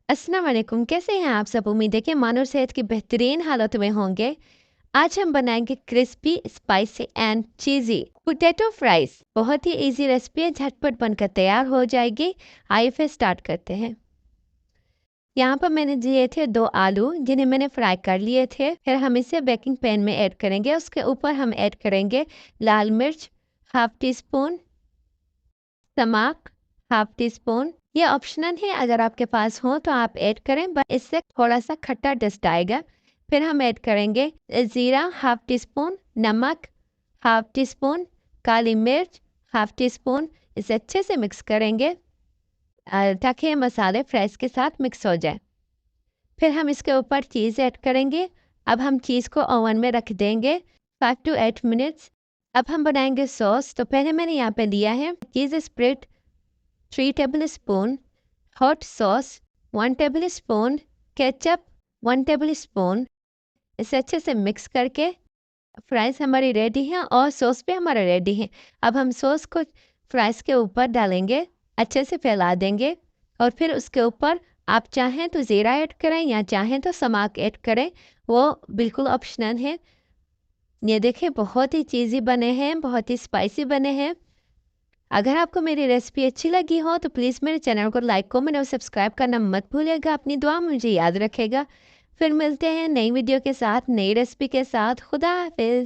अस्सलाम वालेकुम, कैसे हैं आप सब? उम्मीद है कि मान और सेहत की बेहतरीन हालत में होंगे। आज हम बनाएंगे crispy spicy and cheesy potato fries. बहुत ही इजी रेसिपी है, झटपट बनकर तैयार हो जाएगी। आइए फिर स्टार्ट करते हैं। यहाँ पर मैंने लिए थे 2 आलू, जिन्हें मैंने फ्राई कर लिए थे। फिर हम इसे बेकिंग पैन में ऐड करेंगे। उसके ऊपर हम ऐड करेंगे लाल मिर्च हाफ टी स्पून, नमक हाफ टी स्पून। ये ऑप्शनल है, अगर आपके पास हो तो आप ऐड करें, बट इससे थोड़ा सा खट्टा टेस्ट आएगा। फिर हम ऐड करेंगे ज़ीरा हाफ टी स्पून, नमक हाफ टी स्पून, काली मिर्च हाफ टी स्पून। इसे अच्छे से मिक्स करेंगे ताकि ये मसाले फ्राइज के साथ मिक्स हो जाए। फिर हम इसके ऊपर चीज़ ऐड करेंगे। अब हम चीज़ को ओवन में रख देंगे 5 to 8 मिनट्स। अब हम बनाएंगे सॉस। तो पहले मैंने यहाँ पे लिया है cheese spread 3 tablespoon, hot sauce 1 tablespoon, ketchup 1 tablespoon. इसे अच्छे से मिक्स करके फ्राइज़ हमारी रेडी हैं और सॉस भी हमारा रेडी है। अब हम सॉस को फ्राइज़ के ऊपर डालेंगे, अच्छे से फैला देंगे और फिर उसके ऊपर आप चाहें तो ज़ीरा ऐड करें या चाहें तो नमक ऐड करें, वो बिल्कुल ऑप्शनल है। ये देखिए बहुत ही चीज़ी बने हैं, बहुत ही स्पाइसी बने हैं। अगर आपको मेरी रेसिपी अच्छी लगी हो तो प्लीज़ मेरे चैनल को लाइक, कमेंट और सब्सक्राइब करना मत भूलिएगा। अपनी दुआ मुझे याद रखेगा। फिर मिलते हैं नई वीडियो के साथ, नई रेसिपी के साथ। खुदा हाफिज़।